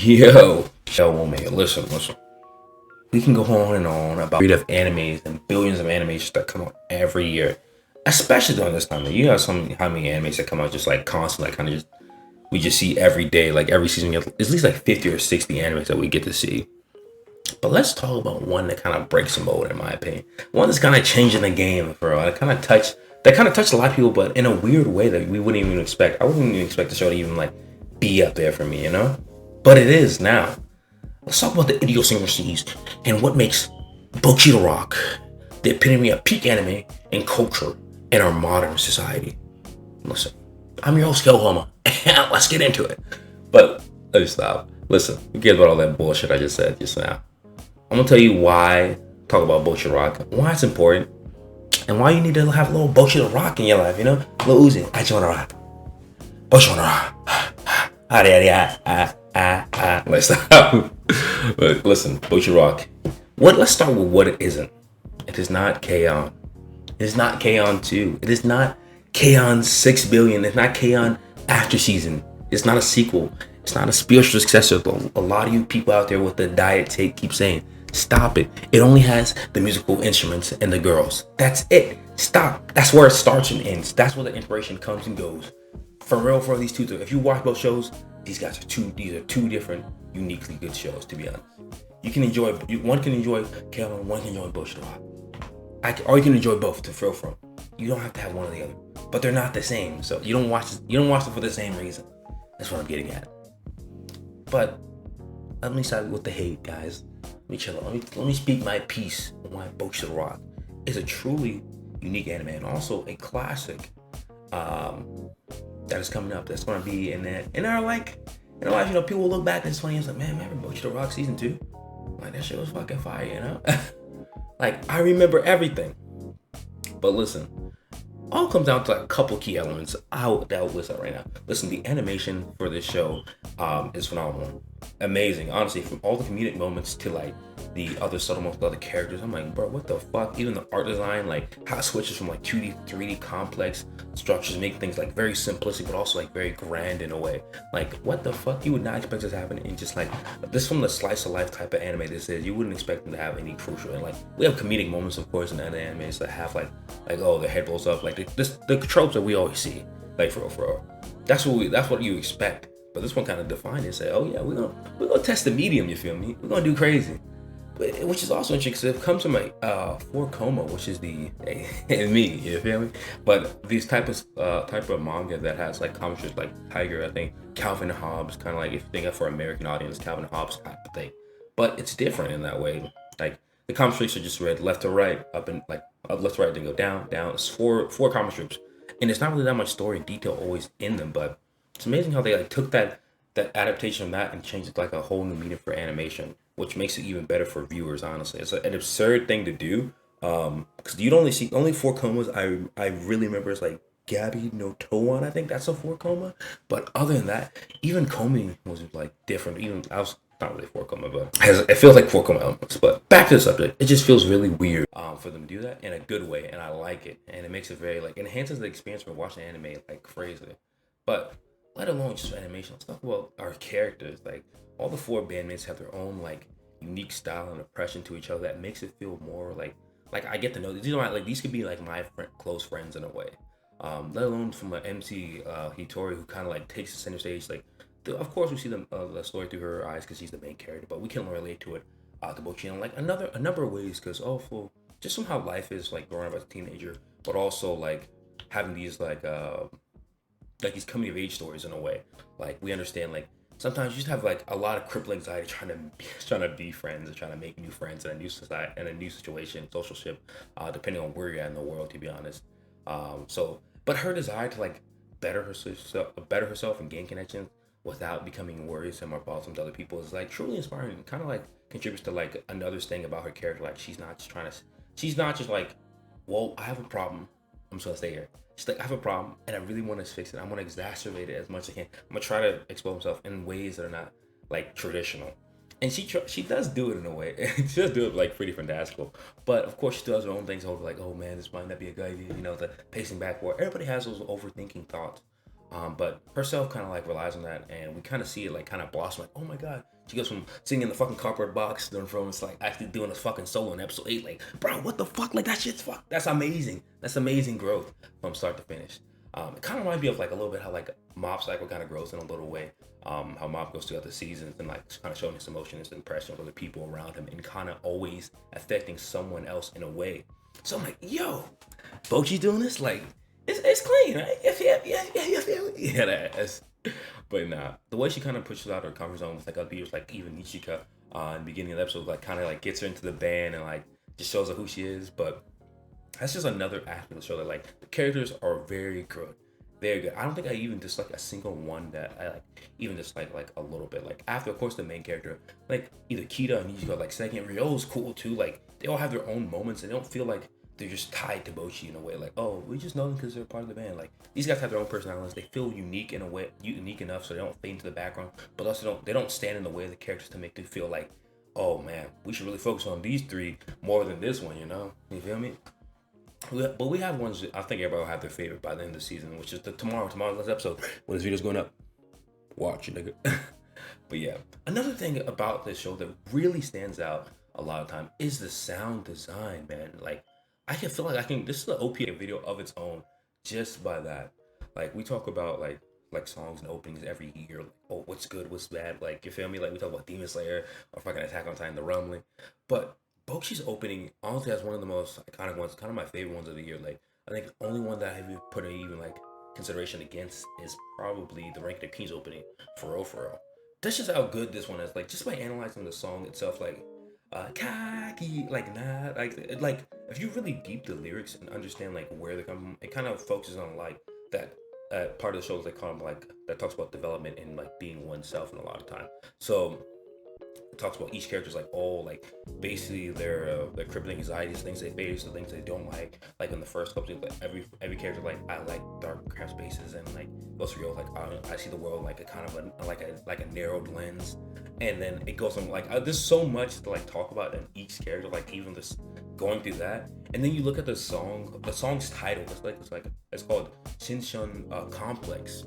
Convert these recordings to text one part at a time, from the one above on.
Yo, woman, listen. We can go on and on about of animes and billions of animations that come out every year, especially during this time. You have how many animes that come out just like constantly, like kind of just we just see every day, like every season. You have at least like 50 or 60 animes that we get to see. But let's talk about one that kind of breaks the mold, in my opinion. One that's kind of changing the game for real. That kind of touched a lot of people, but in a weird way that we wouldn't even expect. I wouldn't even expect the show to even like be up there for me, you know? But it is now. Let's talk about the idiosyncrasies and what makes Bocchi the Rock the epitome of peak anime and culture in our modern society. Listen, I'm your host, Hama. Let's get into it. But let me stop. Listen, forget about all that bullshit I just said just now. I'm gonna tell you why talk about Bocchi the Rock, why it's important, and why you need to have a little Bocchi the Rock in your life, you know? A little Uzi. I just wanna rock. Bocchi wanna rock. Let's stop. But listen, Bocchi Rock. Let's start with what it isn't. It is not K-On! It is not K-On! 2. It is not K-On! 6 billion. It's not K-On! After season. It's not a sequel. It's not a spiritual successor. A lot of you people out there with the diet take keep saying, stop it. It only has the musical instruments and the girls. That's it. Stop. That's where it starts and ends. That's where the inspiration comes and goes. For real, for these two. If you watch both shows, these are two different, uniquely good shows, to be honest. One can enjoy Kevin, one can enjoy Bush the Rock. Or you can enjoy both to feel from. You don't have to have one or the other. But they're not the same. So you don't watch them for the same reason. That's what I'm getting at. But let me start with the hate, guys. Let me chill. Let me speak my piece on why Bocchi the Rock is a truly unique anime and also a classic that is coming up. That's gonna be in our life, people will look back and it's funny. It's like, man, remember Bocchi the Rock season 2? Like, that shit was fucking fire, you know? Like, I remember everything. But listen, all comes down to like a couple key elements. I'll list that right now. Listen, the animation for this show is phenomenal, amazing. Honestly, from all the comedic moments to like the other subtle moments, the other characters, I'm like, bro, what the fuck? Even the art design, like how it switches from like 2D, 3D complex structures, make things like very simplistic, but also like very grand in a way. Like, what the fuck? You would not expect this to happen in just like this from the slice of life type of anime this is. You wouldn't expect them to have any crucial. And like, we have comedic moments, of course, in other animes that have like oh, the head blows up, like the tropes that we always see, like for real. That's what you expect. But this one kind of defined it and say, oh yeah, we're gonna test the medium. You feel me? We're gonna do crazy. Which is also interesting because it comes from my 4-koma, which is the me, you feel me? But these type of manga that has like comic strips like Tiger, I think Calvin and Hobbes, kind of like if you think of for American audience, Calvin and Hobbes type of thing. But it's different in that way. Like the comic strips are just read left to right, up and like up left to right, then go down. It's four comic strips, and it's not really that much story and detail always in them. But it's amazing how they like took that adaptation of that and changed it to like a whole new meaning for animation, which makes it even better for viewers. Honestly, it's an absurd thing to do, because you'd only see 4-komas. I really remember it's like Gabi no Towan. I think that's a 4-koma. But other than that, even Komi was like different. Even I was not really 4-koma, but it feels like 4-koma elements. But back to the subject, it just feels really weird for them to do that in a good way, and I like it, and it makes it very like enhances the experience for watching anime like crazy. But let alone just animation, let's talk about our characters. Like all the 4 bandmates have their own like unique style and impression to each other that makes it feel more like I get to know these. Like these could be like my close friends in a way. Let alone from an MC Hitori, who kind of like takes the center stage. Like, of course we see the story through her eyes because she's the main character, but we can relate to it to Bocchi in like a number of ways, because just from how life is like growing up as a teenager, but also like having these like these coming of age stories in a way. Like we understand like sometimes you just have like a lot of crippling anxiety trying to be friends and trying to make new friends in a new society, in a new situation, social ship, depending on where you're at in the world, to be honest. But her desire to like better herself and gain connections without becoming worrisome or bothersome to other people is like truly inspiring, and kind of like contributes to like another thing about her character. Like she's not just like, well, I have a problem, I'm just gonna stay here. She's like, I have a problem and I really want to fix it. I want to exacerbate it as much as I can. I'm gonna try to expose myself in ways that are not like traditional. And she does do it in a way. She does do it like pretty fantastical. But of course she does her own things over like, oh man, this might not be a good idea. You know, the pacing back where everybody has those overthinking thoughts. But herself kind of like relies on that, and we kind of see it like kind of blossom. Like, oh my god, she goes from singing in the fucking cardboard box, then from it's like actually doing a fucking solo in episode 8. Like, bro, what the fuck? Like that shit's fuck. That's amazing. That's amazing growth from start to finish. It kind of reminds me of like a little bit how like Mob Psycho kind of grows in a little way. How Mob goes throughout the seasons and like kind of showing his emotions and impressions of the people around him, and kind of always affecting someone else in a way. So I'm like, yo, Bocchi's doing this? Like, it's clean, right? Yeah, that is. But nah, the way she kind of pushes out her comfort zone with like other people's, like even Nishika in the beginning of the episode, like kind of like gets her into the band and like just shows her who she is. But that's just another aspect of the show that like the characters are very good. Very good. I don't think I even dislike a single one that I like even dislike like a little bit. Like after of course the main character, like either Kita and Nishika, like second Ryo's cool too. Like they all have their own moments and they don't feel like they're just tied to Bocchi in a way. Like, oh, we just know them because they're part of the band. Like these guys have their own personalities. They feel unique in a way, unique enough so they don't fade into the background, but also they don't stand in the way of the characters to make you feel like, oh man, we should really focus on these three more than this one. You feel me? But we have ones that I think everybody will have their favorite by the end of the season, which is tomorrow's episode when this video's going up. Watch it, nigga. But yeah, another thing about this show that really stands out a lot of time is the sound design, man. Like I can feel like this is an OPA video of its own just by that. Like we talk about like songs and openings every year. Like, oh, what's good, what's bad? Like you feel me? Like we talk about Demon Slayer or fucking Attack on Titan, The Rumbling, but Bocchi's opening honestly has one of the most iconic ones, kind of my favorite ones of the year. Like I think the only one that I have put even like consideration against is probably the Rank of Kings opening, for real, for real. That's just how good this one is. Like just by analyzing the song itself, like Kaki, like nah, like if you really deep the lyrics and understand like where they come from, it kind of focuses on like that part of the show is like kind of like that talks about development and like being oneself in a lot of time. So it talks about each character's like all like basically their crippling anxieties, things they face, the things they don't like. Like in the first couple, like every character like I like dark craft spaces and like goes for like I see the world like a kind of a narrowed lens, and then it goes on like there's so much to like talk about in each character, like even this going through that, and then you look at the song's title. It's called Shinshin Complex,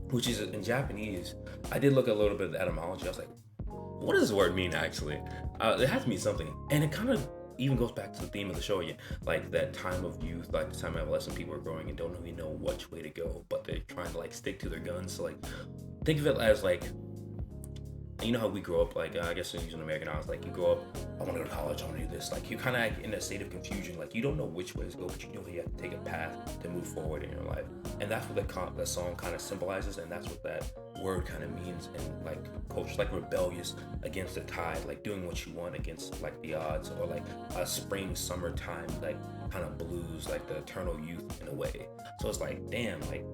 which is in Japanese. I did look a little bit of the etymology. I was like, what does this word mean actually? It has to mean something, and it kind of even goes back to the theme of the show again, like that time of youth, like the time of adolescent, people are growing and don't really know which way to go, but they're trying to like stick to their guns. So like, think of it as like, you know how we grow up, like I guess using American odds, like you grow up, I want to go to college, I want to do this. Like you kind of like in a state of confusion, like you don't know which way to go, but you know you have to take a path to move forward in your life, and that's what the song kind of symbolizes, and that's what that word kind of means in like culture, like rebellious against the tide, like doing what you want against like the odds, or like a spring summertime like kind of blues, like the eternal youth in a way. So it's like, damn, like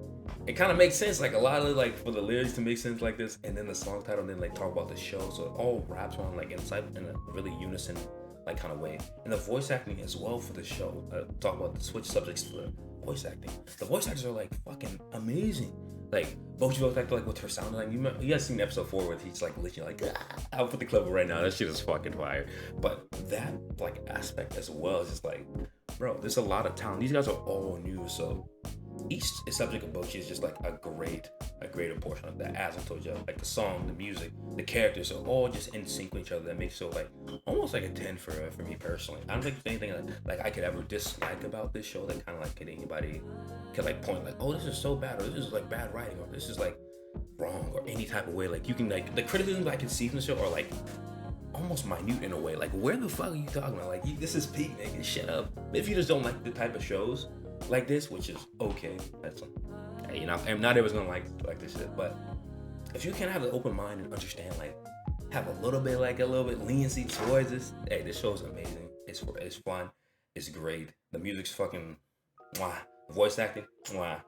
it kind of makes sense, like a lot of like for the lyrics to make sense like this, and then the song title, and then like talk about the show, so it all wraps around like inside in a really unison like kind of way. And the voice acting as well for the show, talk about the switch subjects for voice acting. The voice actors are like fucking amazing. Like Bocchi voice actor, like with her sound design. You guys seen episode 4 where he's like literally like I'll put the clip right now, that shit is fucking fire. But that like aspect as well is just like, bro, there's a lot of talent. These guys are all new, so each subject of Bocchi is just like a greater portion of that. As I told you, like the song, the music, the characters are all just in sync with each other. That makes it like almost like a 10 for me personally. I don't think there's anything like I could ever dislike about this show that kind of like anybody could like point like, oh, this is so bad, or this is like bad writing, or this is like wrong, or any type of way. Like you can like the criticisms I can see from the show are like almost minute in a way. Like where the fuck are you talking about? Like this is peak, nigga. Shut up. If you just don't like the type of shows like this, which is okay, that's and not everyone's gonna like this shit, but if you can have an open mind and understand, like have a little bit leniency towards this, hey, this show is amazing. It's fun, it's great, the music's fucking mwah, the voice acting mwah.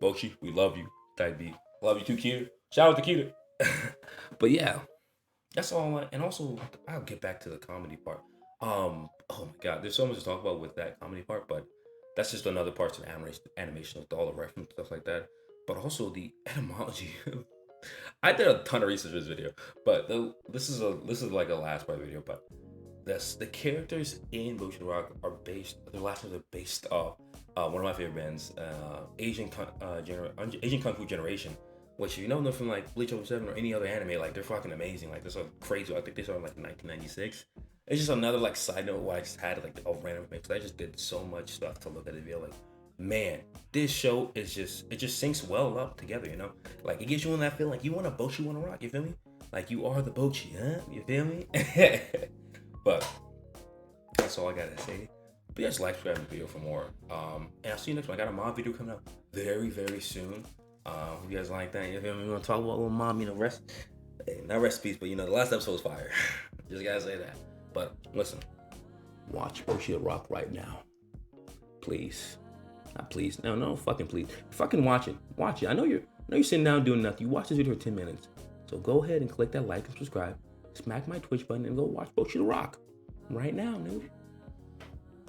Bocchi, we love you. Type B, love you too, Kita. Shout out to Kita. But yeah, that's all. And also I'll get back to the comedy part. Oh my god, there's so much to talk about with that comedy part, but that's just another part of animation with all the reference stuff like that. But also the etymology. I did a ton of research for this video, but this is like a last part of the video. But the characters in Bocchi the Rock are based. Their last names are based off one of my favorite bands, Asian Kung Fu Generation, which if you know them from like Bleach 07 or any other anime, like they're fucking amazing. Like they're so crazy. I think they started like in 1996. It's just another like side note why I just had like a random mix. I just did so much stuff to look at it and be like, man, this show is just, it just syncs well up together, you know? Like it gives you in that feeling like you want a Bocchi, you want to rock, you feel me? Like you are the Bocchi, huh? You feel me? But that's all I gotta say. But yeah, just like, subscribe, and video for more. And I'll see you next one. I got a mom video coming up very, very soon. If you guys like that, you feel me? We want to talk about a little mom, you know, not recipes, but you know, the last episode was fire. Just gotta say that. But listen, watch Bocchi the Rock right now. Please. Not please. No, fucking please. Fucking watch it. Watch it. I know you're sitting down doing nothing. You watch this video for 10 minutes. So go ahead and click that like and subscribe. Smack my Twitch button and go watch Bocchi the Rock. Right now, dude.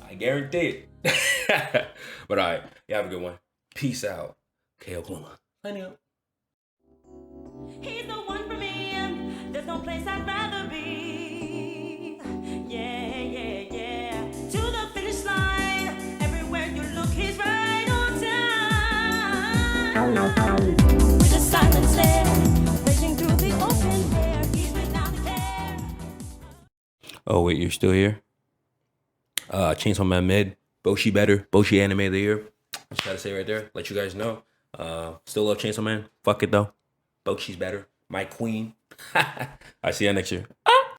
I guarantee it. But alright, you have a good one. Peace out. KO Pluma. Signing out. He's the one for me. There's no place I'd rather be. Yeah. To the finish line. Everywhere you look, he's right on time. With the silence there, raging through the open air. He's without care. Oh wait, you're still here? Chainsaw Man mid. Bocchi better. Bocchi anime of the year. Just gotta say right there. Let you guys know. Still love Chainsaw Man. Fuck it though. Bocchi's better. My queen. I see you next year.